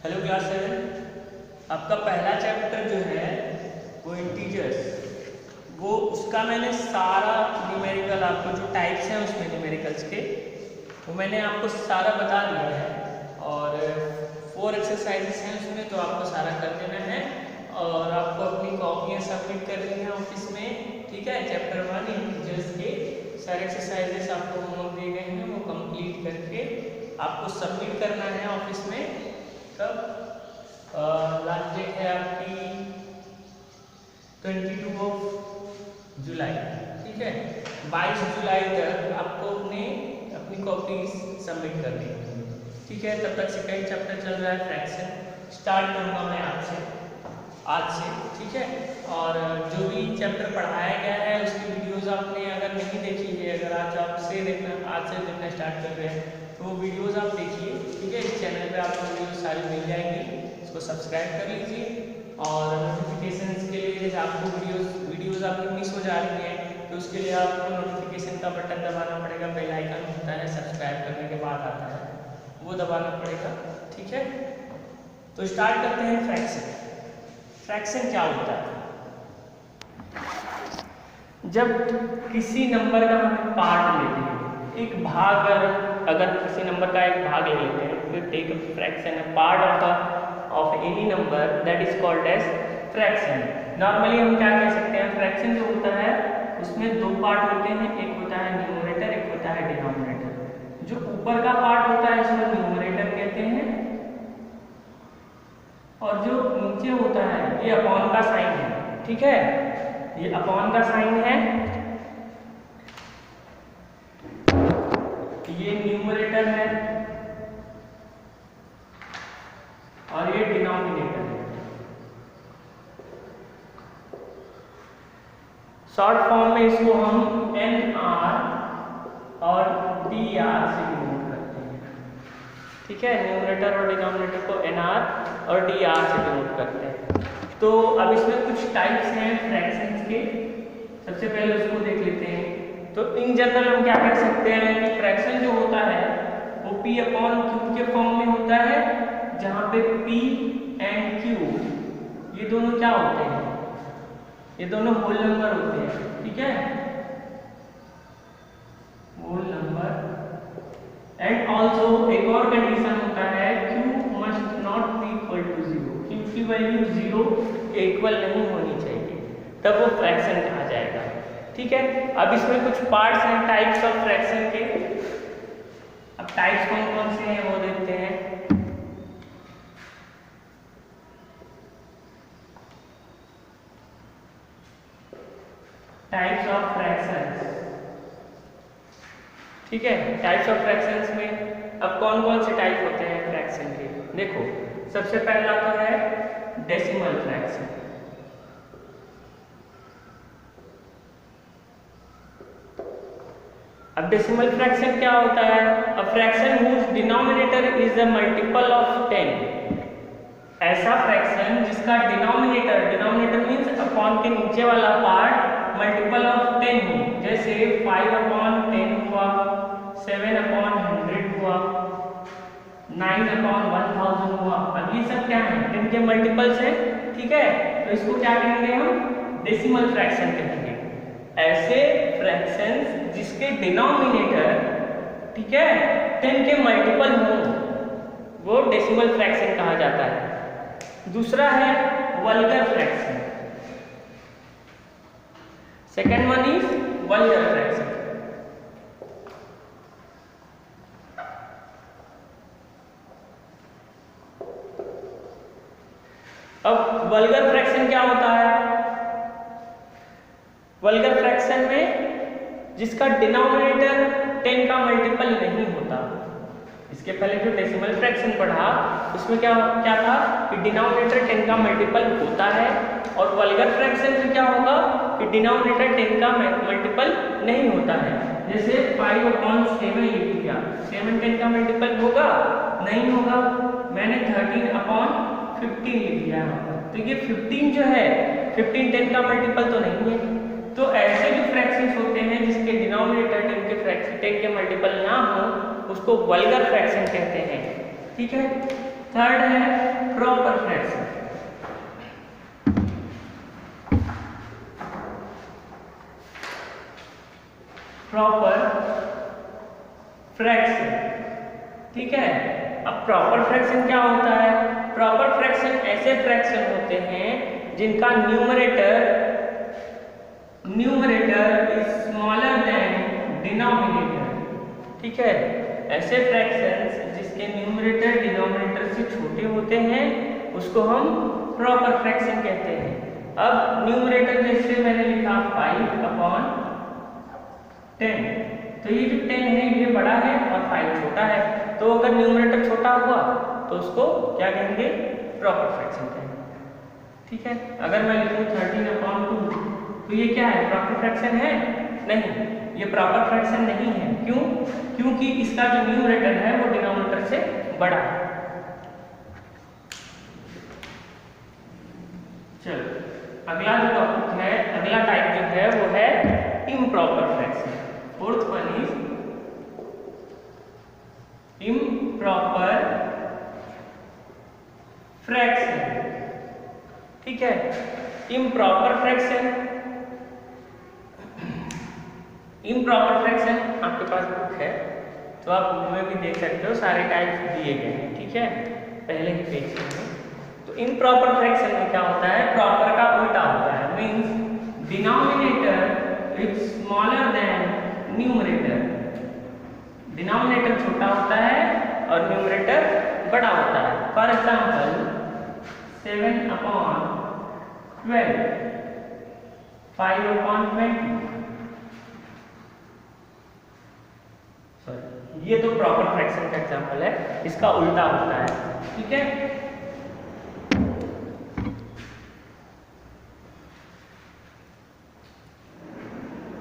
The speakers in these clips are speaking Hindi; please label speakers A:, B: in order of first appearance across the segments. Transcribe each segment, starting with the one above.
A: Hello class 7। आपका पहला चैप्टर जो है वो इंटीजर्स, वो उसका मैंने सारा न्यूमेरिकल, आपको जो टाइप्स हैं उसमें न्यूमेरिकल्स के, वो मैंने आपको सारा बता दिया है। और 4 एक्सरसाइजेस हैं उसमें, तो आपको सारा कर देना है और आपको अपनी कॉपियाँ सबमिट करनी है ऑफिस में। ठीक है, चैप्टर 1 इंटीजर्स के सारे एक्सरसाइजेस आपको होमवर्क दिए गए हैं, वो कंप्लीट करके आपको सबमिट करना है ऑफिस में। कब? लास्ट डेट है आपकी 22 जुलाई। ठीक है, 22 जुलाई तक आपको अपनी कॉपी सबमिट करनी है। ठीक है, तब तक सेकंड चैप्टर चल रहा है फ्रैक्शन, स्टार्ट करूँगा मैं आज से। ठीक है, और जो भी चैप्टर पढ़ाया गया है उसकी वीडियोस आपने अगर नहीं देखी है, अगर आज से देखना स्टार्ट कर रहे हैं तो वो वीडियोस आप देखिए। ठीक है, इस चैनल पे आपको वीडियोस सारी मिल जाएंगी, इसको सब्सक्राइब कर लीजिए। और नोटिफिकेशंस के लिए जैसे आपको वीडियोस आपकी मिस हो जा रही हैं तो उसके लिए आपको नोटिफिकेशन का बटन दबाना पड़ेगा, बेल आइकन होता है सब्सक्राइब करने के बाद आता है, वो दबाना पड़ेगा। ठीक है, तो स्टार्ट करते हैं फ्रैक्शन। फ्रैक्शन क्या होता है? जब किसी नंबर का हम पार्ट लेते हैं, एक भाग, अगर किसी नंबर का एक भाग ले लेते हैं, तो टेक फ्रैक्शन है part of any number, that is called as fraction. Normally हम क्या कह सकते हैं, फ्रैक्शन जो होता है उसमें 2 पार्ट होते हैं, एक होता है न्यूमरेटर, एक होता है डिनोमिनेटर। जो ऊपर का पार्ट होता है इसको न्यूमरेटर कहते हैं, और जो नीचे होता है ये अपॉन का साइन है। ठीक है, ये अपॉन का साइन है, ये न्यूमरेटर है और ये डिनोमिनेटर है। शॉर्ट फॉर्म में इसको हम NR और DR से डिनोट करते हैं। ठीक है, न्यूमरेटर और डिनोमिनेटर को NR और DR से डिनोट करते हैं। तो अब इसमें कुछ टाइप्स हैं फ्रैक्शंस के, सबसे पहले उसको देख लेते हैं। तो इन जनरल हम क्या कह सकते हैं कि फ्रैक्शन जो होता है वो P/Q के फॉर्म में होता है, जहाँ पे P एंड Q ये दोनों क्या होते हैं, ये दोनों होल नंबर होते हैं। ठीक है, होल नंबर। एंड ऑल्सो एक और कंडीशन होता है, Q must not be equal to 0, Q की वैल्यू 0 के इक्वल नहीं होनी चाहिए, तब वो फ्रैक्शन कहा जाएगा। ठीक है, अब इसमें कुछ पार्ट्स हैं टाइप्स ऑफ फ्रैक्शन के। अब टाइप्स कौन कौन से हैं वो देखते हैं। Types of fractions. ठीक है, टाइप्स ऑफ फ्रैक्शंस में अब कौन कौन से टाइप होते हैं फ्रैक्शन के, देखो। सबसे पहला तो है डेसिमल फ्रैक्शन। अब डेसिमल फ्रैक्शन क्या होता है? A fraction whose denominator is a multiple of 10। ऐसा फ्रैक्शन जिसका डिनोमिनेटर मींस अपॉन के नीचे वाला पार्ट मल्टीपल ऑफ 10 हो, जैसे 5/10 हुआ, 7/100 हुआ, 9/1000 हुआ। अब ये सब क्या है? 10 के मल्टीपल्स हैं। ठीक है, तो इसको क्या कहेंगे हम? डेसिमल फ्रैक्शन कहेंगे। ऐसे फ्रैक्शंस जिसके डिनोमिनेटर, ठीक है, 10 के मल्टीपल हो, वो डेसिमल फ्रैक्शन कहा जाता है। दूसरा है vulgar fraction. Second one is vulgar fraction. अब वल्गर फ्रैक्शन क्या होता है? वल्गर फ्रैक्शन में जिसका डिनोमिनेटर 10 का मल्टीपल नहीं होता। इसके पहले जो डेसिमल फ्रैक्शन पढ़ा उसमें क्या था कि डिनोमिनेटर 10 का मल्टीपल होता है, और वल्गर फ्रैक्शन में क्या होगा कि डिनोमिनेटर 10 का मल्टीपल नहीं होता है। जैसे 5/7 लिख दिया, 7 10 का मल्टीपल होगा? नहीं होगा। मैंने 13/15 लिख दिया, तो ये 15 जो है 15 10 का मल्टीपल तो नहीं है। तो ऐसे जो फ्रैक्शंस होते हैं जिसके डिनोमिनेटर 10 के मल्टीपल ना हो, उसको वल्गर फ्रैक्शन कहते हैं। ठीक है, थर्ड है प्रॉपर फ्रैक्शन। प्रॉपर फ्रैक्शन, ठीक है। अब प्रॉपर फ्रैक्शन क्या होता है? प्रॉपर फ्रैक्शन ऐसे फ्रैक्शन होते हैं जिनका numerator is smaller than denominator, ठीक है। ऐसे फ्रैक्शंस जिसके न्यूमरेटर डिनोमिनेटर से छोटे होते हैं उसको हम प्रॉपर फ्रैक्शन कहते हैं। अब न्यूमरेटर जैसे मैंने लिखा 5/10, तो ये जो 10 है ये बड़ा है और 5 छोटा है, तो अगर न्यूमरेटर छोटा हुआ तो उसको क्या कहेंगे? प्रॉपर फ्रैक्शन कहेंगे, ठीक है। अगर मैं लिखूं 13/2 तो ये क्या है? प्रॉपर फ्रैक्शन है? नहीं, ये प्रॉपर फ्रैक्शन नहीं है। क्यों? क्योंकि इसका जो न्यूमरेटर है वो डिनोमिनेटर से बड़ा है। चलो अगला जो टॉपिक है, अगला टाइप जो है वो है improper fraction. Fourth one is improper fraction, ठीक है। इम्प्रॉपर फ्रैक्शन आपके पास बुक है तो आप बुक में भी देख सकते हो, सारे टाइप्स दिए गए हैं, ठीक है, पहले ही पेज में। तो इम्प्रॉपर फ्रैक्शन में क्या होता है? प्रॉपर का उल्टा होता है, means denominator is smaller than numerator. Denominator छोटा होता है और न्यूमरेटर बड़ा होता है। फॉर एग्जांपल 7/12, 5/20, ये तो प्रॉपर फ्रैक्शन का एग्जांपल है, इसका उल्टा होता है, ठीक है।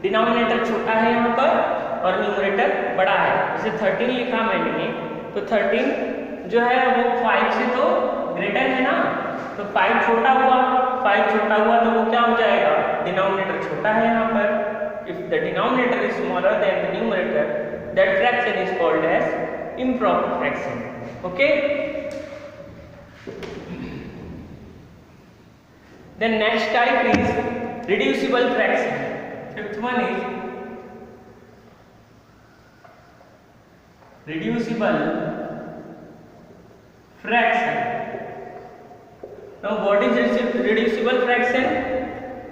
A: डिनोमिनेटर छोटा है यहाँ पर और न्यूमरेटर बड़ा है। जैसे 13 लिखा मैंने, तो 13 जो है वो 5 से तो ग्रेटर है ना, तो 5 छोटा हुआ तो वो क्या हो जाएगा? डिनोमिनेटर छोटा है यहाँ पर। If the denominator is smaller than the numerator, that fraction is called as improper fraction, okay. Then next type is reducible fraction. Fifth one is reducible fraction. Now what is reducible fraction?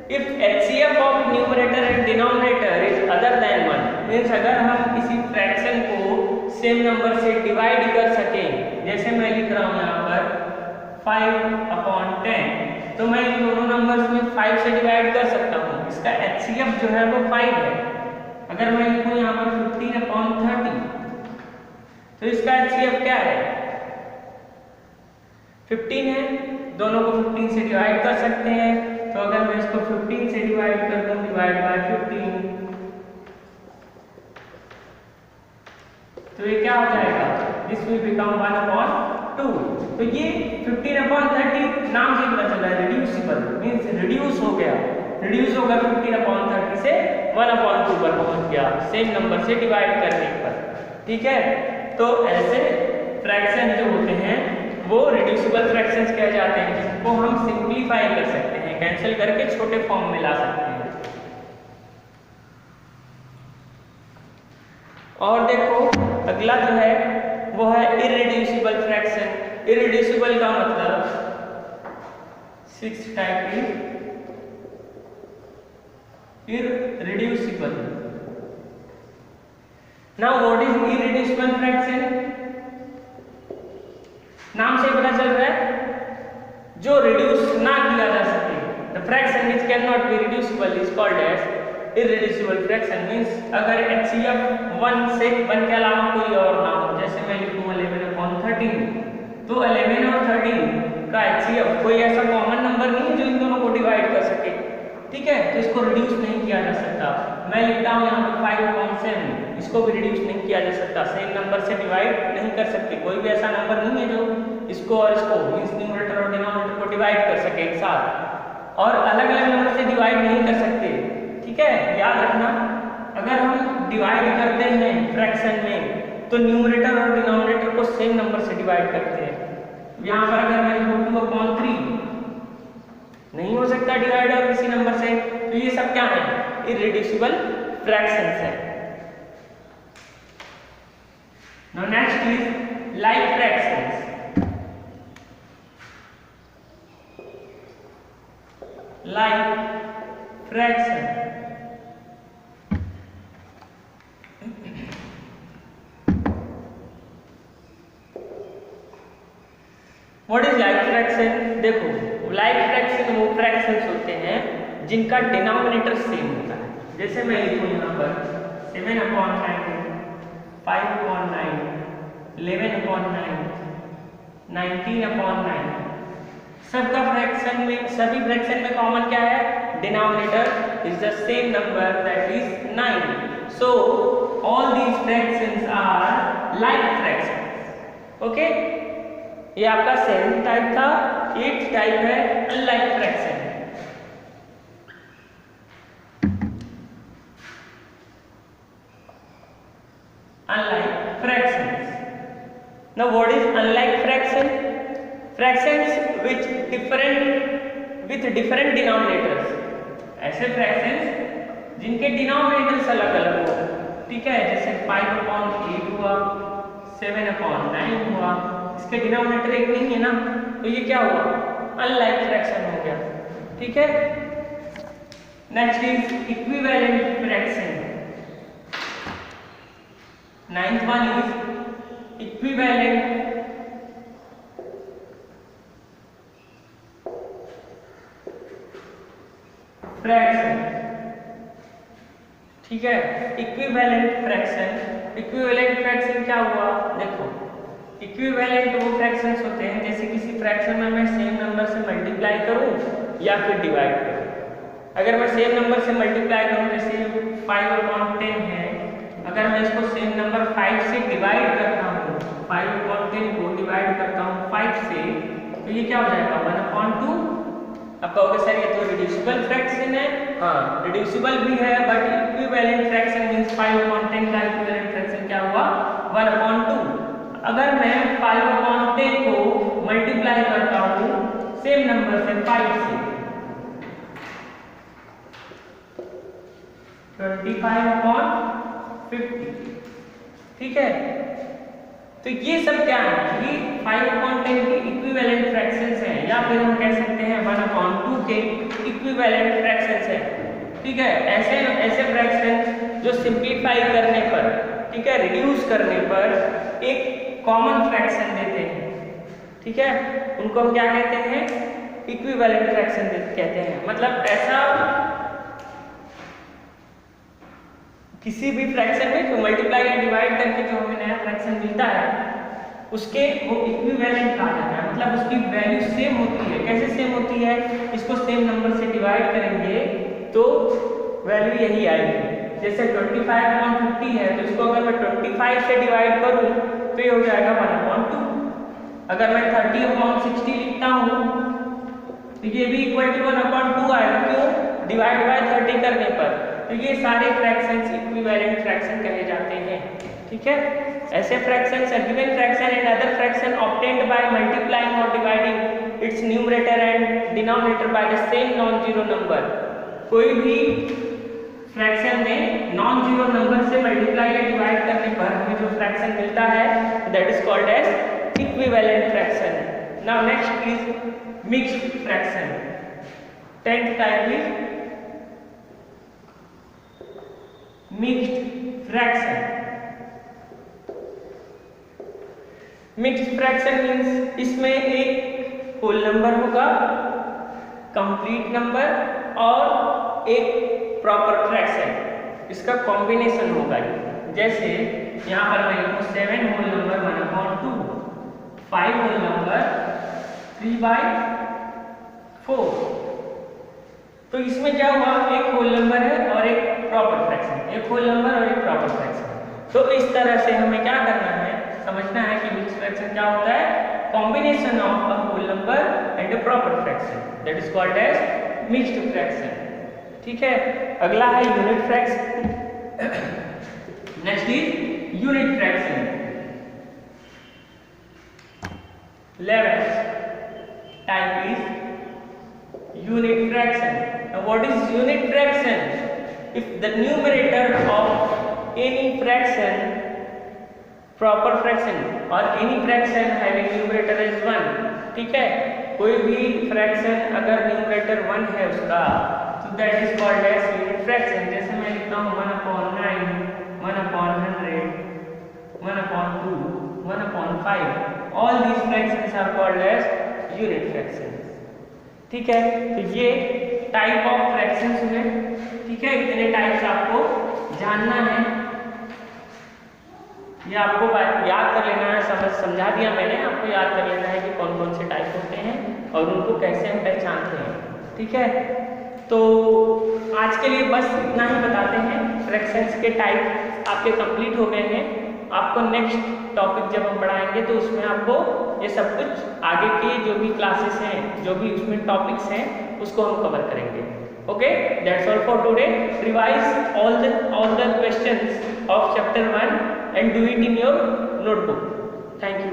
A: If HCF of numerator and denominator is other than 1, means अगर हम किसी फ्रैक्शन को सेम नंबर से डिवाइड कर सकें, जैसे मैं लिख रहा हूँ यहाँ पर 5/10, तो मैं इन दोनों नंबर्स में 5 से डिवाइड कर सकता हूँ। इसका HCF जो है वो 5 है। अगर मैं लिखूँ यहाँ पर 15/30, तो इसका HCF क्या है? 15 है। दोनों को 15 से डिवाइड कर सकते हैं, तो अगर मैं इसको 15 से डिवाइड कर दूं, डिवाइड बाय 15, तो ये क्या हो जाएगा? This will become 1/2। तो ये 15/30 नाम से पता चला है रिड्यूसिबल, मींस रिड्यूस हो गया, रिड्यूस होकर 15/30 से 1/2 पर पहुंच गया सेम नंबर से डिवाइड करने पर, ठीक है। तो ऐसे फ्रैक्शन जो होते हैं वो रिड्यूसिबल फ्रैक्शंस कहे जाते हैं, जिसको हम सिंप्लीफाई कर सकते हैं, कैंसिल करके छोटे फॉर्म में ला सकते हैं। और देखो अगला जो है वो है इररिड्यूसिबल फ्रैक्शन। इररिड्यूसिबल का मतलब 6th type is irreducible. Now what is irreducible fraction? नाम से पता चल रहा है जो रिड्यूस ना किया जा सके। The fraction which can not be reducible is called as irreducible fraction. Means अगर HCF 1 से 1 के अलावा कोई और ना हो, जैसे मैं लिखूं 11/13, तो 11 और 13 का HCF कोई ऐसा कॉमन नंबर नहीं है जो इन दोनों को डिवाइड कर सके, ठीक है। तो इसको रिड्यूस नहीं किया जा सकता। मैं लिखता हूँ यहाँ पर 5/7, इसको भी रिड्यूस नहीं किया जा सकता, सेम नंबर से डिवाइड नहीं कर सकते। कोई भी ऐसा नंबर नहीं है जो इसको और इसको, मींस न्यूमरेटर और डिनोमिनेटर को डिवाइड कर सके एक साथ, और अलग अलग नंबर से डिवाइड नहीं कर सकते, ठीक है। याद रखना, अगर हम डिवाइड करते हैं फ्रैक्शन में तो न्यूमरेटर और डिनोमिनेटर को सेम नंबर से डिवाइड करते हैं। यहाँ पर अगर मैं लिखूँ 2/3 नहीं हो सकता डिवाइड और किसी नंबर से, तो ये सब क्या है, इररेड्यूसिबल फ्रैक्शंस है। Now next is like fractions. Like fraction, what is like fraction? देखो लाइक फ्रैक्शन वो फ्रैक्शंस होते हैं जिनका डिनोमिनेटर सेम होता है। जैसे मैं लिखूँ यहाँ पर 7/9, 5/9, 11/9, 19/9, सबका फ्रैक्शन में, सभी फ्रैक्शन में कॉमन क्या है, denominator is the same number, that is 9। So all these fractions are like fractions. Okay, ये आपका 7th टाइप था। 8th टाइप है unlike fraction. Unlike fractions. Now what is unlike fraction? Fractions with different denominators. ऐसे fractions जिनके denominators अलग अलग हो, ठीक है, जैसे 5/8 हुआ, 7/9 हुआ, इसके denominator एक नहीं है ना, तो ये क्या हुआ, unlike fraction हो गया, ठीक है। Next is equivalent fraction. 9th one is equivalent fraction, ठीक है। इक्विवेलेंट फ्रैक्शन, इक्विवेलेंट फ्रैक्शन क्या हुआ, देखो इक्विवेलेंट वो फ्रैक्शंस होते हैं जैसे किसी फ्रैक्शन में मैं सेम नंबर से मल्टीप्लाई करूं या फिर डिवाइड करूं। अगर मैं सेम नंबर से मल्टीप्लाई करूं, जैसे 5/10 है, अगर मैं इसको सेम नंबर 5 से डिवाइड करता हूँ, 5/10 को डिवाइड करता हूँ 5 से, तो ये क्या हो जाएगा 1/2। अब कहोगे सर ये तो रिड्यूसिबल फ्रैक्शन है। हाँ, रिड्यूसिबल भी है, बट इक्विवेलेंट फ्रैक्शन मींस 5/10 का इक्विवेलेंट फ्रैक्शन क्या हुआ 1/2। अगर मैं 5/10 को मल्टीप्लाई करता हूँ सेम नंबर से 5 से, 25/50, ठीक है। तो ये सब क्या है, ये 5/10 के इक्विवेलेंट फ्रैक्शंस हैं, या फिर हम कह सकते हैं 1/2 के इक्विवेलेंट फ्रैक्शंस हैं, ठीक है। ऐसे फ्रैक्शंस जो सिंपलीफाई करने पर, ठीक है, रिड्यूस करने पर एक कॉमन फ्रैक्शन देते हैं, ठीक है, उनको हम क्या कहते हैं, इक्विवेलेंट फ्रैक्शन कहते हैं। मतलब ऐसा किसी भी फ्रैक्शन में जो मल्टीप्लाई या डिवाइड करके जो हमें नया फ्रैक्शन मिलता है उसके वो इक्विवेलेंट कहा जाता है, मतलब उसकी वैल्यू सेम होती है। कैसे सेम होती है, इसको सेम नंबर से डिवाइड करेंगे तो वैल्यू यही आएगी। जैसे 25/50 है, तो इसको अगर मैं 25 से डिवाइड करूं तो ये हो जाएगा 1/2। अगर मैं 30/60 लिखता हूं तो ये भी इक्वल टू 1/2 आएगा, क्यों, डिवाइड बाय 30 करने पर। तो ये सारे फ्रैक्शंस इक्विवेलेंट फ्रैक्शन कहे जाते हैं, ठीक है। ऐसे fractions are given fraction and other fraction obtained by multiplying और dividing its numerator and denominator by the same non zero number. कोई भी फ्रैक्शन में नॉन जीरो नंबर से मल्टीप्लाई या डिवाइड करने पर हमें जो फ्रैक्शन मिलता है that is called as equivalent fraction. Now next is mixed fraction. 10th type is mixed fraction. Mixed fraction means इसमें एक होल नंबर होगा, कंप्लीट नंबर और एक प्रॉपर फ्रैक्शन, इसका कॉम्बिनेशन होगा। जैसे यहाँ पर मैं लिखूँ 7 होल नंबर 1/2, 5 होल नंबर 3/4। तो इसमें क्या हुआ, एक होल नंबर है और एक प्रॉपर फ्रैक्शन, एक होल नंबर और एक प्रॉपर फ्रैक्शन। तो इस तरह से हमें क्या करना है, समझना है कि मिक्स्ड फ्रैक्शन क्या होता है, combination of a whole number and a proper fraction, that is called as mixed fraction, ठीक है। अगला है unit fraction. Next is unit fraction. 11th type is unit fraction. Now what is unit fraction? If the numerator of any fraction, proper fraction or any fraction having numerator as 1, ठीक है, कोई भी फ्रैक्शन अगर न्यूमरेटर 1 है उसका, तो that is called as unit fraction. जैसे मैं लिखता हूँ 1/9, 1/100, 1/2, 1/5. All these fractions are called as unit fraction. ठीक है, तो ये टाइप ऑफ फ्रैक्शंस हुए. ठीक है, इतने टाइप्स आपको जानना है, ये आपको याद कर लेना है. समझा दिया मैंने, आपको याद कर लेना है कि कौन कौन से टाइप होते हैं और उनको कैसे हम पहचानते हैं. ठीक है, तो आज के लिए बस इतना ही बताते हैं. फ्रैक्शंस के टाइप आपके कंप्लीट हो गए हैं. आपको नेक्स्ट टॉपिक जब हम पढ़ाएंगे तो उसमें आपको ये सब कुछ आगे के जो भी क्लासेस हैं, जो भी उसमें टॉपिक्स हैं, उसको हम कवर करेंगे. Okay, that's all for today. Revise all the questions of chapter 1 and do it in your notebook. Thank you.